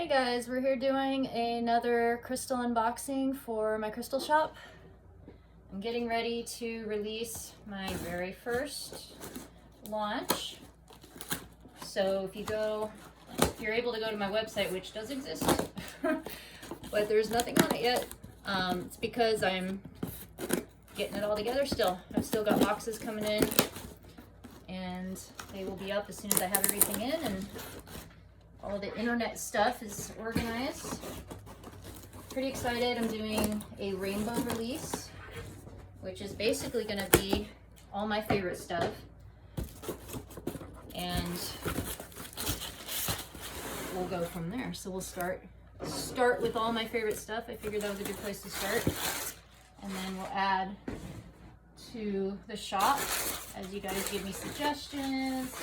Hey guys, we're here doing another crystal unboxing for my crystal shop. I'm getting ready to release my very first launch. So if you're able to go to my website, which does exist, but there's nothing on it yet. It's because I'm getting it all together still. I've still got boxes coming in and they will be up as soon as I have everything in and all the internet stuff is organized. Pretty excited. I'm doing a rainbow release, which is basically going to be all my favorite stuff. And we'll go from there. So we'll start with all my favorite stuff. I figured that was a good place to start. And then we'll add to the shop as you guys give me suggestions,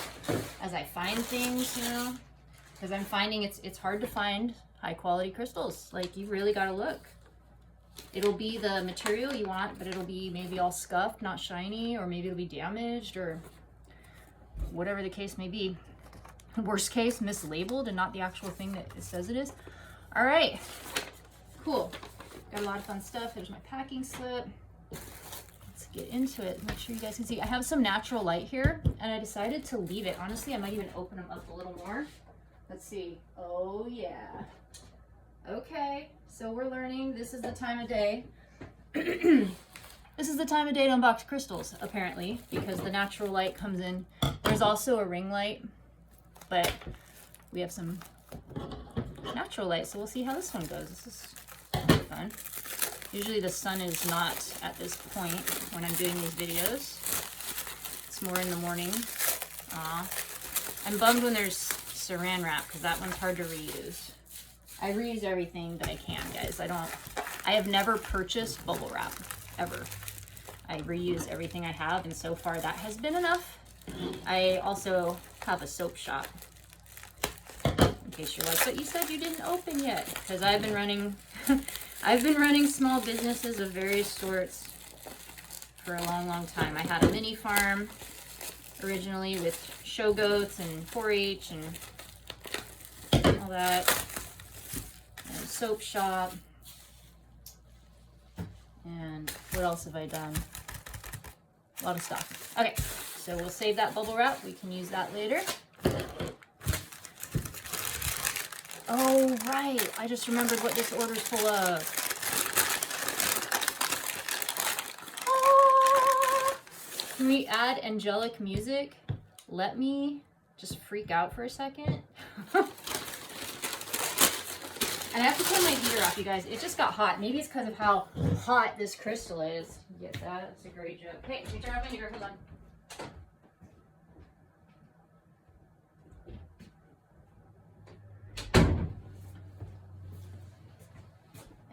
as I find things, you know. Because I'm finding it's hard to find high quality crystals. Like, you really gotta look. It'll be the material you want, but it'll be maybe all scuffed, not shiny, or maybe it'll be damaged, or whatever the case may be. Worst case, mislabeled and not the actual thing that it says it is. All right, cool. Got a lot of fun stuff. There's my packing slip. Let's get into it. Make sure you guys can see. I have some natural light here, and I decided to leave it. Honestly, I might even open them up a little more. Let's see. Oh yeah. Okay, so we're learning. This is the time of day. This is the time of day to unbox crystals, apparently, because the natural light comes in. There's also a ring light, but we have some natural light, so we'll see how this one goes. This is fun. Usually the sun is not at this point when I'm doing these videos. It's more in the morning. I'm bummed when there's saran wrap, because that one's hard to reuse. I reuse everything that I can, guys. I have never purchased bubble wrap, ever. I reuse everything I have, and so far that has been enough. I also have a soap shop, in case you're like, but you said you didn't open yet, because I've been running I've been running small businesses of various sorts for a long time. I had a mini farm originally with show goats and 4-H and all that, and a soap shop, and what else have I done? A lot of stuff. Okay, so we'll save that bubble wrap. We can use that later. Oh, right. I just remembered what this order's full of. Ah! Can we add angelic music? Let me just freak out for a second. And I have to turn my heater off, you guys. It just got hot. Maybe it's because of how hot this crystal is. You get that? That's a great joke. Hey, let me turn off my heater. Hold on.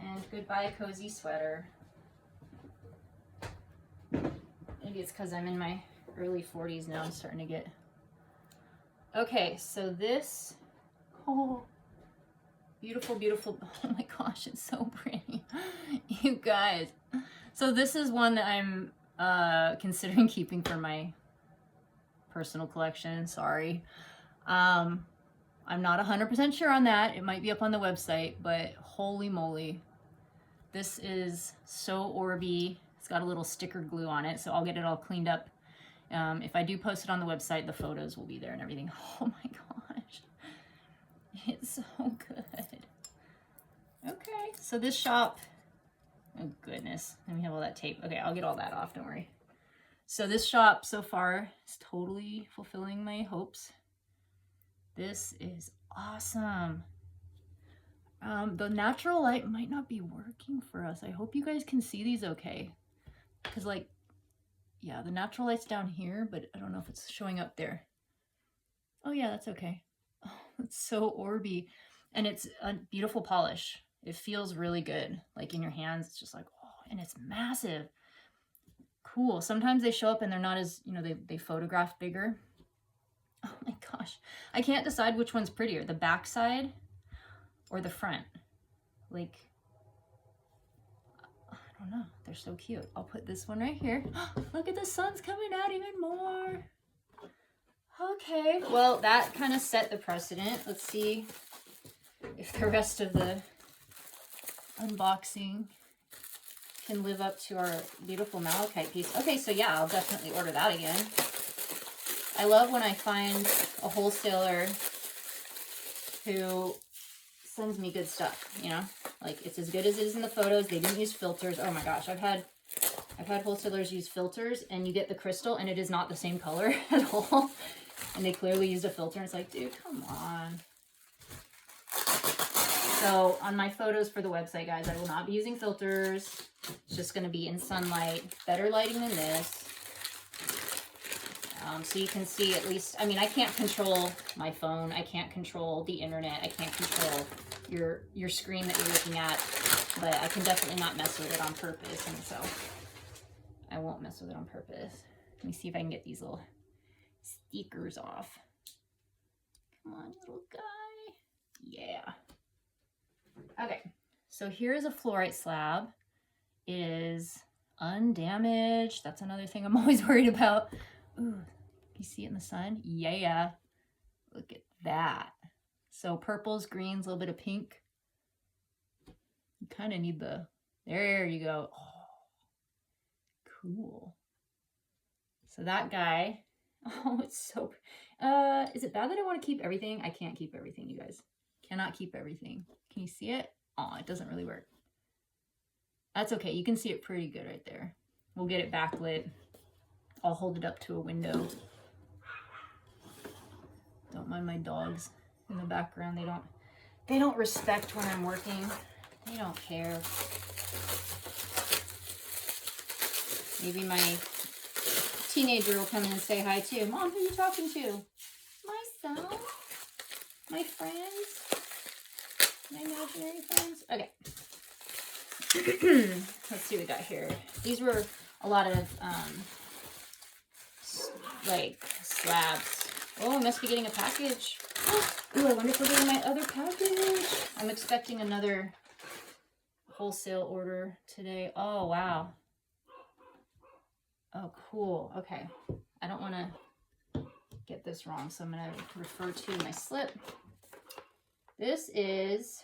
And goodbye, cozy sweater. Maybe it's because I'm in my early 40s now. I'm starting to get... Okay, so this... Oh, beautiful, beautiful. Oh my gosh, it's so pretty. You guys. So this is one that I'm considering keeping for my personal collection. Sorry. I'm not 100% sure on that. It might be up on the website, but holy moly. This is so Orby. It's got a little sticker glue on it, so I'll get it all cleaned up. If I do post it on the website, the photos will be there and everything. Oh my gosh. It's so good. Okay, so this shop, oh goodness, and we have all that tape. Okay, I'll get all that off, don't worry. So this shop so far is totally fulfilling my hopes. This is awesome. The natural light might not be working for us. I hope you guys can see these okay. Because, like, yeah, the natural light's down here, but I don't know if it's showing up there. Oh yeah, that's okay. Oh, it's so Orby. And it's a beautiful polish. It feels really good. Like, in your hands, it's just like, oh, and it's massive. Cool. Sometimes they show up and they're not as, you know, they photograph bigger. Oh my gosh. I can't decide which one's prettier, the back side or the front. Like, I don't know. They're so cute. I'll put this one right here. Look at the sun's coming out even more. Okay, well, that kind of set the precedent. Let's see if the rest of the unboxing can live up to our beautiful malachite piece. Okay, so yeah, I'll definitely order that again. I love when I find a wholesaler who sends me good stuff, you know? Like, it's as good as it is in the photos. They didn't use filters. Oh my gosh, I've had wholesalers use filters, and you get the crystal, and it is not the same color at all. And they clearly used a filter, and it's like, dude, come on. So on my photos for the website, guys, I will not be using filters. It's just going to be in sunlight, better lighting than this. So you can see at least, I mean, I can't control my phone. I can't control the internet. I can't control your screen that you're looking at, but I can definitely not mess with it on purpose. And so I won't mess with it on purpose. Let me see if I can get these little stickers off. Come on, little guy. Yeah. Okay, so here's a fluorite slab. It is undamaged. That's another thing I'm always worried about. Ooh, you see it in the sun? Yeah. Look at that. So purples, greens, a little bit of pink. You kind of need the, there you go. Oh, cool. So that guy, oh, it's so, is it bad that I want to keep everything? I can't keep everything, you guys. Cannot keep everything. Can you see it? Oh, it doesn't really work. That's okay. You can see it pretty good right there. We'll get it backlit. I'll hold it up to a window. Don't mind my dogs in the background. They don't respect when I'm working. They don't care. Maybe my teenager will come in and say hi too. Mom, who are you talking to? Myself? My friends? My imaginary friends? Okay. Let's see what we got here. These were a lot of like slabs. Oh, I must be getting a package. Ooh, I wonder if we're getting my other package. I'm expecting another wholesale order today. Oh, wow. Oh, cool. Okay. I don't want to get this wrong, so I'm going to refer to my slip. This is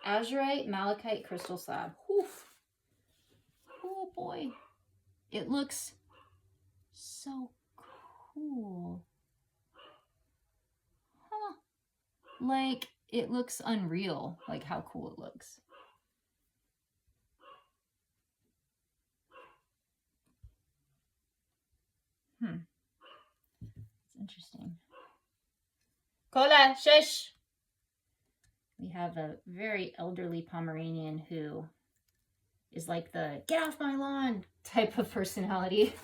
azurite malachite crystal slab. Oof. Oh, boy. It looks so cool. Huh. Like, it looks unreal, like how cool it looks. It's interesting. Kola, shush! We have a very elderly Pomeranian who is like the get off my lawn type of personality.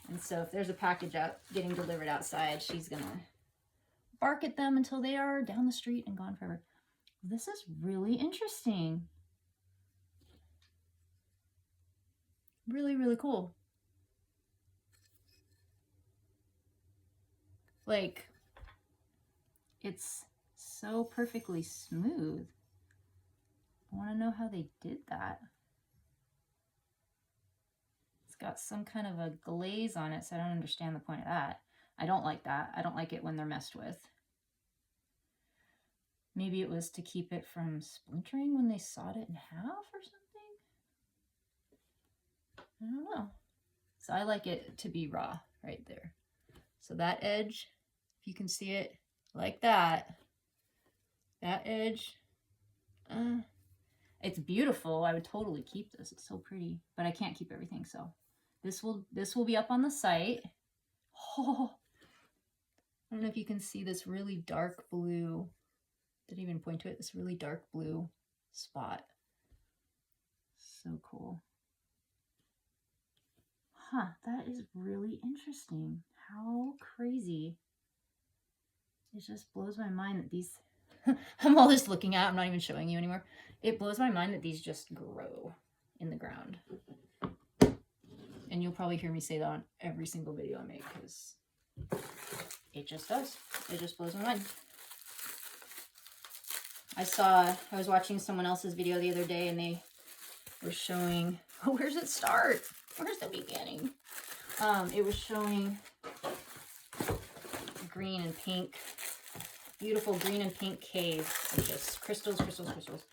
And so if there's a package out getting delivered outside, she's gonna bark at them until they are down the street and gone forever. This is really interesting. Really, really cool. Like, it's so perfectly smooth. I want to know how they did that. It's got some kind of a glaze on it, so I don't understand the point of that. I don't like that. I don't like it when they're messed with. Maybe it was to keep it from splintering when they sawed it in half or something? I don't know. So I like it to be raw right there. So that edge, if you can see it like that, that edge, it's beautiful. I would totally keep this. It's so pretty, but I can't keep everything. So this will be up on the site. Oh, I don't know if you can see this really dark blue. Didn't even point to it. This really dark blue spot. So cool. Huh, that is really interesting. How crazy. It just blows my mind that these, I'm all just looking at, I'm not even showing you anymore. It blows my mind that these just grow in the ground. And you'll probably hear me say that on every single video I make because it just does. It just blows my mind. I was watching someone else's video the other day and they were showing, oh, where's it start? Where's the beginning? It was showing green and pink beautiful green and pink cave of just crystals, crystals, crystals.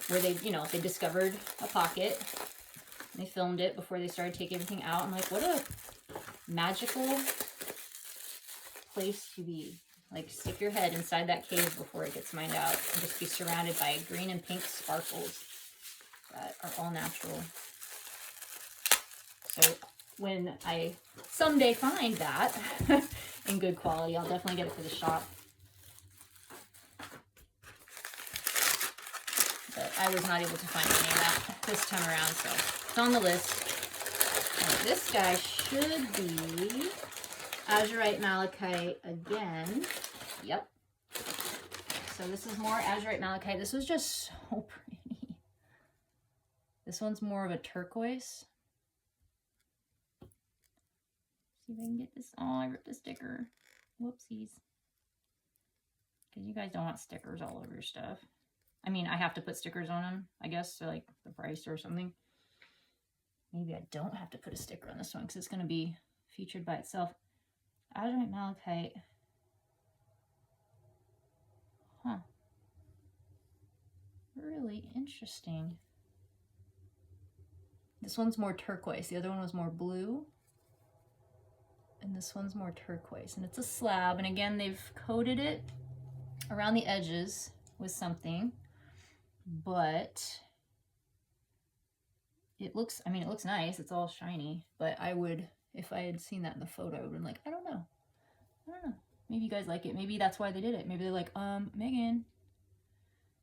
Where they, you know, they discovered a pocket. They filmed it before they started taking everything out. I'm like, what a magical place to be. Like, stick your head inside that cave before it gets mined out and just be surrounded by green and pink sparkles that are all natural. So when I someday find that in good quality, I'll definitely get it for the shop. But I was not able to find any of that this time around, so it's on the list. And this guy should be Azurite Malachite again. Yep. So this is more Azurite Malachite. This was just so pretty. This one's more of a turquoise. See if I can get this. Oh, I ripped the sticker. Whoopsies. Because you guys don't want stickers all over your stuff. I mean, I have to put stickers on them, I guess, so like the price or something. Maybe I don't have to put a sticker on this one because it's going to be featured by itself. Azurite Malachite. Huh. Really interesting. This one's more turquoise. The other one was more blue. And this one's more turquoise. And it's a slab. And again, they've coated it around the edges with something. But it looks, I mean, it looks nice. It's all shiny. But I would, if I had seen that in the photo, I would have been like, I don't know. Maybe you guys like it. Maybe that's why they did it. Maybe they're like, Megan,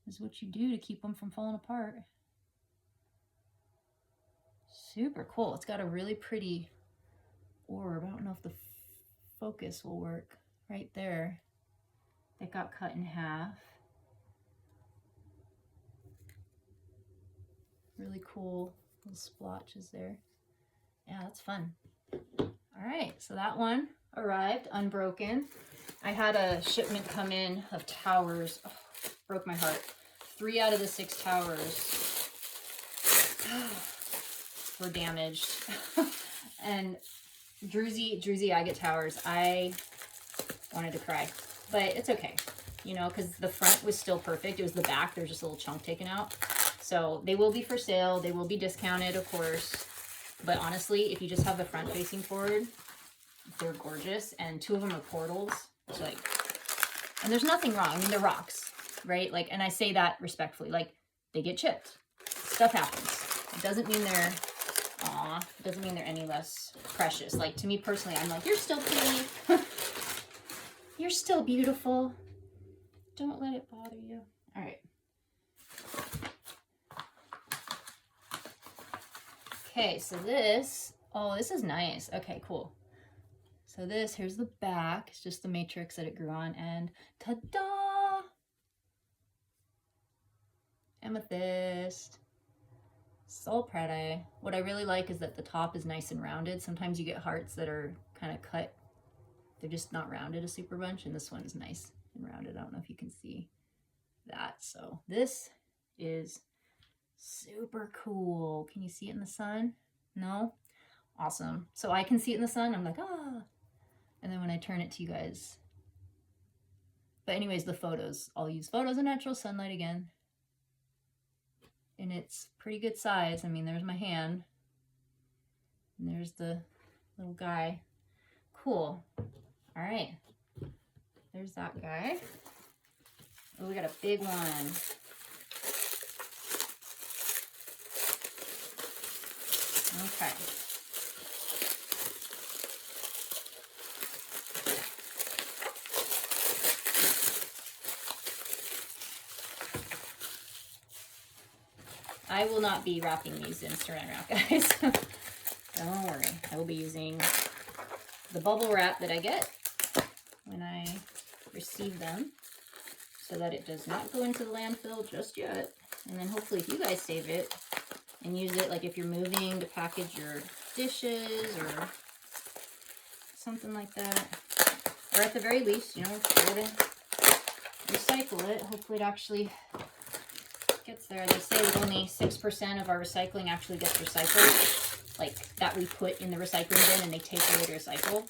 this is what you do to keep them from falling apart. Super cool. It's got a really pretty orb. I don't know if the focus will work right there. That got cut in half. Really cool little splotches there. Yeah, that's fun. All right, so that one arrived unbroken. I had a shipment come in of towers. Oh, broke my heart. 3 out of the 6 towers were damaged. And Druzy agate towers, I wanted to cry. But it's okay, you know, because the front was still perfect. It was the back. There's just a little chunk taken out. So they will be for sale. They will be discounted, of course. But honestly, if you just have the front facing forward, they're gorgeous. And 2 of them are portals. It's like, and there's nothing wrong. I mean, they're rocks, right? Like, and I say that respectfully. Like, they get chipped. Stuff happens. It doesn't mean they're, it doesn't mean they're any less precious. Like, to me personally, I'm like, you're still pretty. You're still beautiful. Don't let it bother you. All right. Okay, so this, oh, this is nice. Okay, cool. So this, here's the back. It's just the matrix that it grew on. And ta-da! Amethyst. So pretty. What I really like is that the top is nice and rounded. Sometimes you get hearts that are kind of cut. They're just not rounded a super bunch. And this one's nice and rounded. I don't know if you can see that. So this is super cool. Can you see it in the sun? No? Awesome. So I can see it in the sun. I'm like, ah. And then when I turn it to you guys. But anyways, the photos. I'll use photos in natural sunlight again. And it's pretty good size. I mean, there's my hand. And there's the little guy. Cool. All right. There's that guy. Oh, we got a big one. Okay. I will not be wrapping these in saran wrap, guys. Don't worry. I will be using the bubble wrap that I get when I receive them so that it does not go into the landfill just yet. And then hopefully if you guys save it and use it, like if you're moving to package your dishes or something like that, or at the very least, you know, try to recycle it. Hopefully it actually gets there. They say that only 6% of our recycling actually gets recycled, like that we put in the recycling bin and they take away to recycle,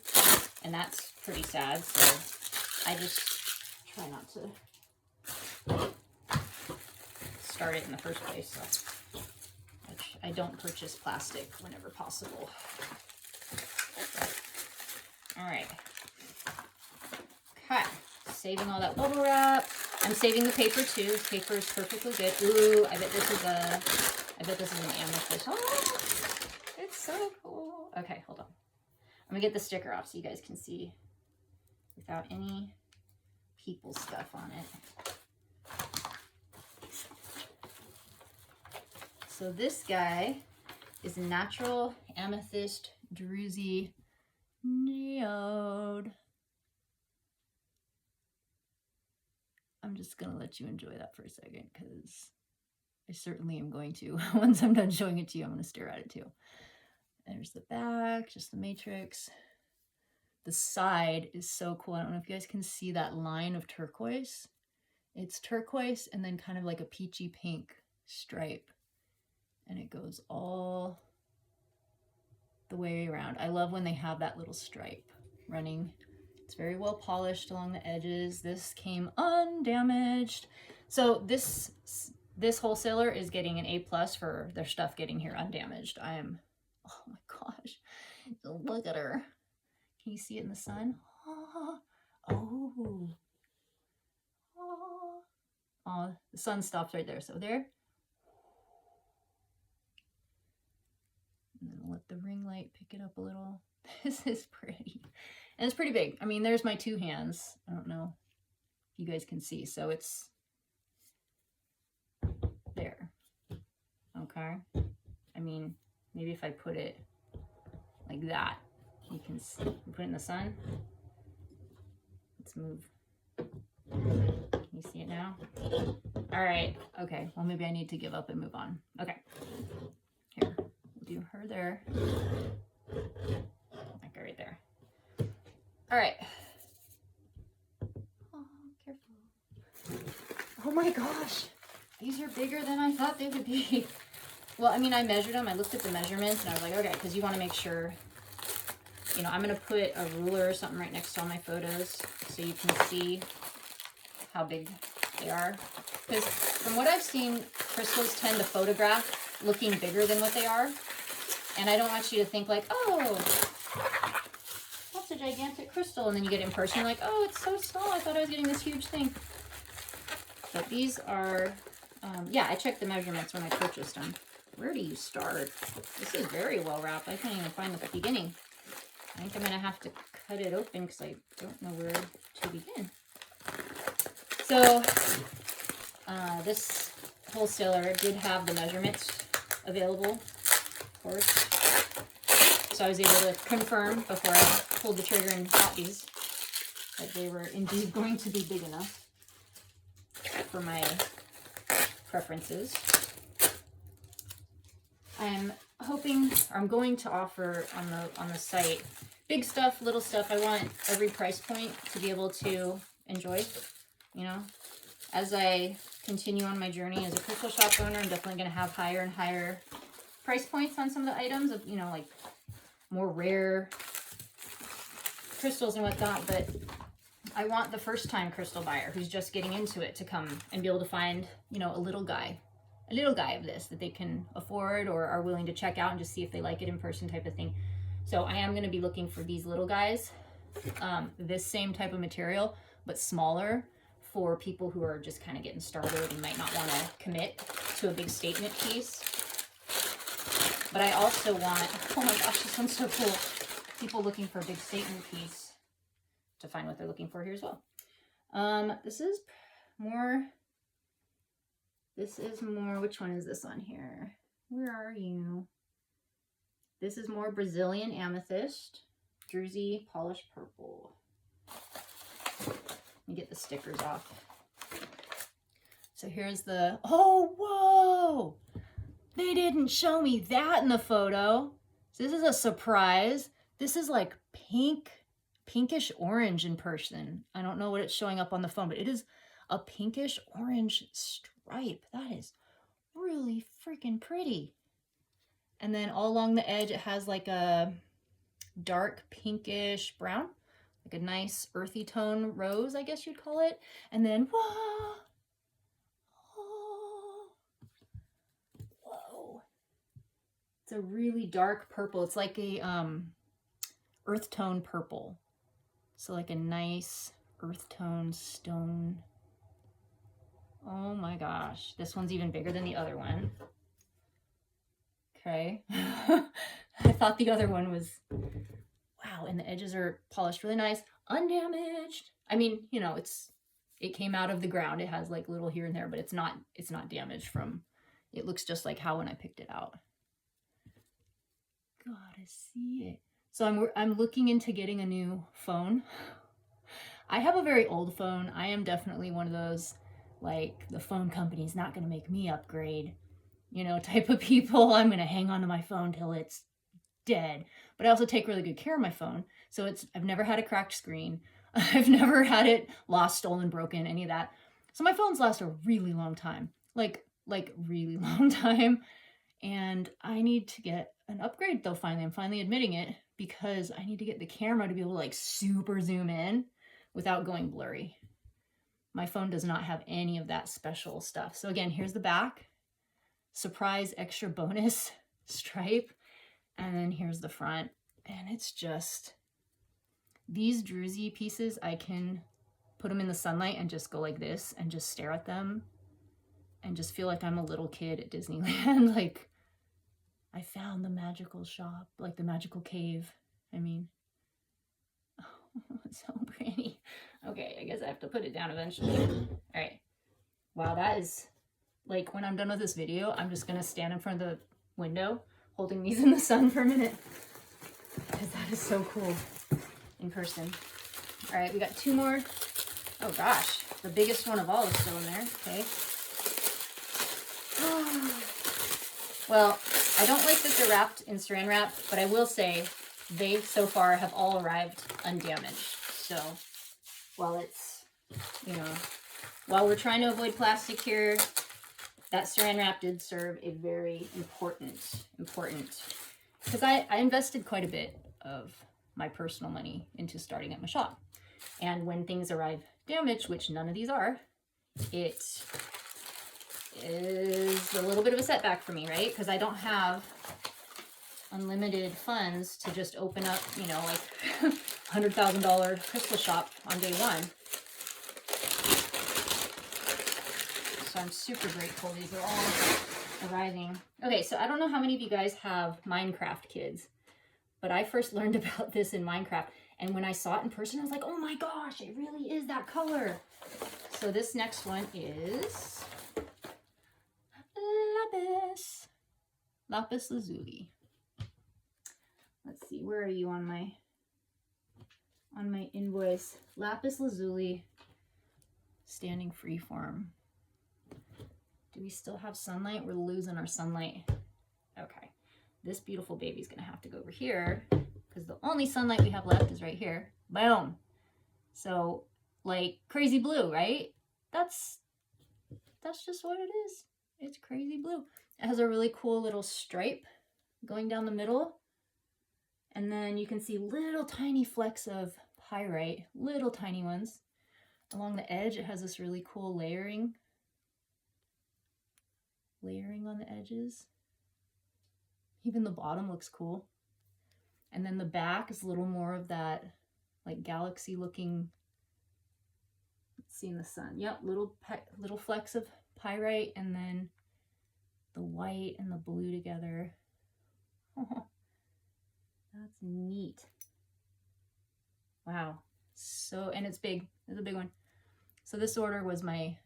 and that's pretty sad. So I just try not to start it in the first place. So, which I don't purchase plastic whenever possible. All right. Okay. Saving all that bubble wrap. I'm saving the paper too. The paper is perfectly good. Ooh, I bet this is an amethyst. Oh, it's so cool. Okay, hold on. I'm gonna get the sticker off so you guys can see without any people stuff on it. So this guy is Natural Amethyst Druzy Neode. I'm just gonna let you enjoy that for a second because I certainly am going to. Once I'm done showing it to you, I'm gonna stare at it too. There's the back, just the matrix. The side is so cool. I don't know if you guys can see that line of turquoise. It's turquoise and then kind of like a peachy pink stripe. And it goes all the way around. I love when they have that little stripe running. It's very well polished along the edges. This came undamaged. So this wholesaler is getting an A+ for their stuff getting here undamaged. I am, oh my gosh, look at her. Can you see it in the sun? Oh, the sun stops right there. So there. And then I'll let the ring light pick it up a little. This is pretty. And it's pretty big. I mean, there's my two hands. I don't know if you guys can see. So it's there. Okay. I mean, maybe if I put it like that, you can see. Put it in the sun. Let's move. Can you see it now? All right. Okay. Well, maybe I need to give up and move on. Okay. Here. We'll do her there. Okay, right there. All right. Oh, careful. Oh my gosh. These are bigger than I thought they would be. Well, I mean, I measured them. I looked at the measurements and I was like, okay, because you want to make sure, you know, I'm going to put a ruler or something right next to all my photos so you can see how big they are. Because from what I've seen, crystals tend to photograph looking bigger than what they are. And I don't want you to think like, oh, that's a gigantic crystal. And then you get it in person, you're like, oh, it's so small. I thought I was getting this huge thing. But these are, yeah, I checked the measurements when I purchased them. Where do you start? This is very well wrapped. I can't even find the beginning. I think I'm going to have to cut it open because I don't know where to begin. So this wholesaler did have the measurements available, of course. So I was able to confirm before I pulled the trigger and bought these that they were indeed going to be big enough for my preferences. I'm hoping, or I'm going to offer on the site big stuff, little stuff. I want every price point to be able to enjoy, you know. As I continue on my journey as a crystal shop owner, I'm definitely going to have higher and higher price points on some of the items of, you know, like more rare crystals and whatnot, but I want the first time crystal buyer who's just getting into it to come and be able to find, you know, a little guy of this that they can afford or are willing to check out and just see if they like it in person type of thing. So I am going to be looking for these little guys, this same type of material, but smaller for people who are just kind of getting started and might not want to commit to a big statement piece. But I also want, oh my gosh, this one's so cool. People looking for a big statement piece to find what they're looking for here as well. This is more, which one is this on here? Where are you? This is more Brazilian amethyst, Druzy polished purple. Let me get the stickers off. So here's the, oh, whoa! They didn't show me that in the photo. So this is a surprise. This is like pinkish orange in person. I don't know what it's showing up on the phone, but it is a pinkish orange stripe. That is really freaking pretty. And then all along the edge, it has like a dark pinkish brown like a nice earthy tone rose, I guess you'd call it. And then, whoa, whoa. It's a really dark purple. It's like a earth tone purple. So like a nice earth tone stone. Oh my gosh. This one's even bigger than the other one. Okay. I thought the other one was, wow, and the edges are polished really nice, undamaged. I mean, you know, it came out of the ground. It has like little here and there, but it's not damaged from, it looks just like how when I picked it out. Gotta see it. So I'm looking into getting a new phone. I have a very old phone. I am definitely one of those, like, the phone company's not gonna make me upgrade, you know, type of people. I'm gonna hang on to my phone till it's dead. But I also take really good care of my phone. So I've never had a cracked screen. I've never had it lost, stolen, broken, any of that. So my phones last a really long time, like really long time. And I need to get an upgrade though, finally. I'm finally admitting it, because I need to get the camera to be able to like super zoom in without going blurry. My phone does not have any of that special stuff. So again, here's the back. Surprise extra bonus stripe. And then here's the front. And it's just, these druzy pieces, I can put them in the sunlight and just go like this and just stare at them and just feel like I'm a little kid at Disneyland. Like, I found the magical shop, like the magical cave. I mean, oh, it's so pretty. Okay, I guess I have to put it down eventually. All right. Wow, that is, like, when I'm done with this video, I'm just gonna stand in front of the window holding these in the sun for a minute, because that is so cool in person. All right, we got 2 more. Oh gosh, the biggest one of all is still in there. Okay. Well, I don't like that they're wrapped in saran wrap, but I will say they so far have all arrived undamaged. So while it's, you know, while we're trying to avoid plastic here, that saran wrap did serve a very important, because I invested quite a bit of my personal money into starting at my shop. And when things arrive damaged, which none of these are, it is a little bit of a setback for me, right? Because I don't have unlimited funds to just open up, you know, like $100,000 crystal shop on day one. So I'm super grateful these are all arriving. Okay, so I don't know how many of you guys have Minecraft kids, but I first learned about this in Minecraft. And when I saw it in person, I was like, oh my gosh, it really is that color. So this next one is Lapis Lazuli. Let's see, where are you on my invoice? Lapis Lazuli, standing freeform. Do we still have sunlight? We're losing our sunlight. Okay, this beautiful baby's gonna have to go over here, because the only sunlight we have left is right here. Boom. So, like, crazy blue, right? That's just what it is. It's crazy blue. It has a really cool little stripe going down the middle. And then you can see little tiny flecks of pyrite, little tiny ones. Along the edge, it has this really cool layering on the edges. Even the bottom looks cool. And then the back is a little more of that, like, galaxy looking, let's see in the sun. Yep, little flecks of pyrite, and then the white and the blue together. Oh, that's neat. Wow. So, and it's big. It's a big one. So this order was my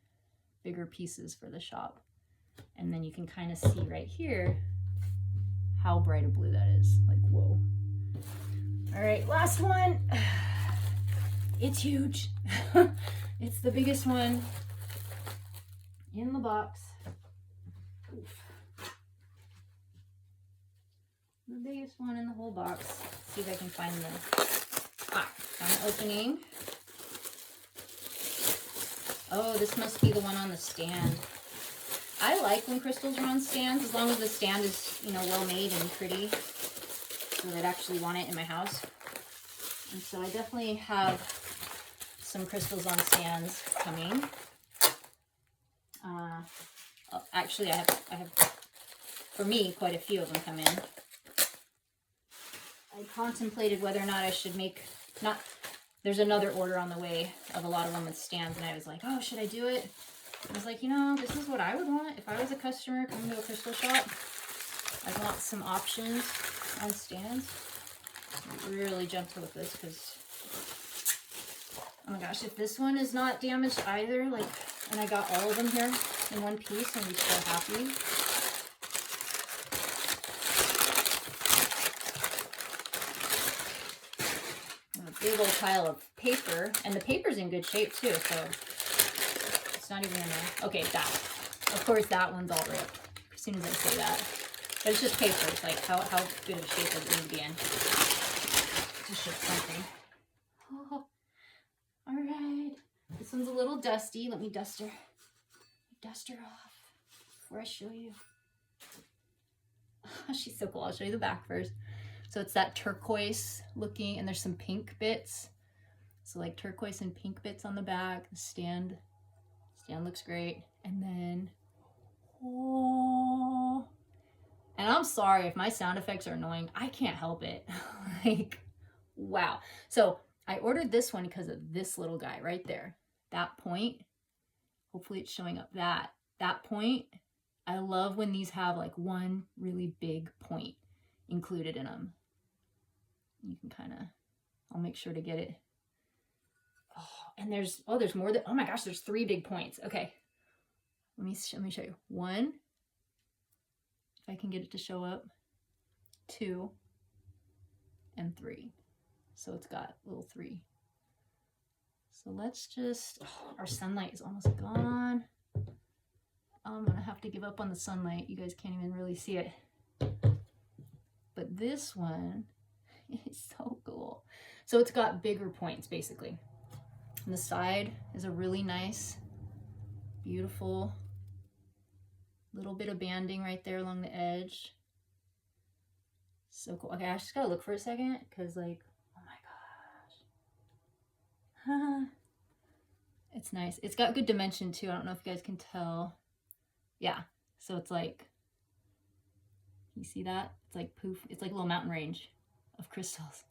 bigger pieces for the shop. And then you can kind of see right here how bright a blue that is. Like, whoa. All right, last one. It's huge. It's the biggest one in the box. Oof. The biggest one in the whole box. Let's see if I can find the opening. Oh, this must be the one on the stand. I like when crystals are on stands, as long as the stand is, you know, well made and pretty, so that I actually want it in my house. And so I definitely have some crystals on stands coming. Actually, I have, for me, quite a few of them come in. I contemplated whether or not I should make, there's another order on the way of a lot of them with stands, and I was like, oh, should I do it? I was like, you know, this is what I would want if I was a customer coming to a crystal shop. I want some options on stands. I really jumped with this because, oh my gosh, if this one is not damaged either, like, and I got all of them here in one piece, I'm so happy. A big old pile of paper, and the paper's in good shape too, so it's not even in there. Okay, that. Of course, that one's all ripped as soon as I say that. But it's just paper. It's like, how good of shape does it need to be in? Just show something. Oh, all right. This one's a little dusty. Let me dust her off before I show you. Oh, she's so cool. I'll show you the back first. So it's that turquoise looking, and there's some pink bits. So like turquoise and pink bits on the back. The stand looks great. And then, oh, and I'm sorry if my sound effects are annoying. I can't help it. Like, wow. So I ordered this one because of this little guy right there. That point. Hopefully it's showing up. That point. I love when these have like one really big point included in them. You can kind of, I'll make sure to get it. Oh, and there's more than, oh my gosh, there's 3 big points. Okay. Let me show you. 1, if I can get it to show up. 2, and 3. So it's got little 3. So let's just, oh, our sunlight is almost gone. I'm gonna have to give up on the sunlight. You guys can't even really see it. But this one is so cool. So it's got bigger points basically. And the side is a really nice, beautiful little bit of banding right there along the edge. So cool. Okay, I just gotta look for a second because, like, oh my gosh. It's nice. It's got good dimension too. I don't know if you guys can tell. Yeah. So it's like, you see that? It's like poof. It's like a little mountain range of crystals.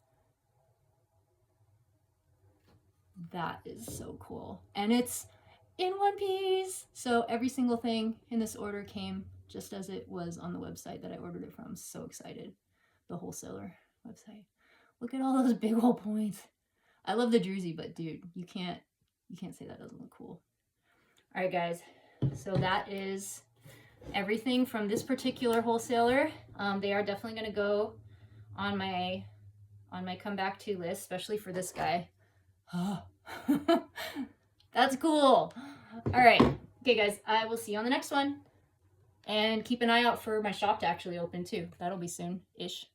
That is so cool. And it's in one piece. So every single thing in this order came just as it was on the website that I ordered it from. So excited. The wholesaler website. Look at all those big old points. I love the druzy, but dude, you can't say that doesn't look cool. All right, guys. So that is everything from this particular wholesaler. They are definitely going to go on my come back to list, especially for this guy. That's cool. All right. Okay, guys, I will see you on the next one. And keep an eye out for my shop to actually open too. That'll be soon-ish.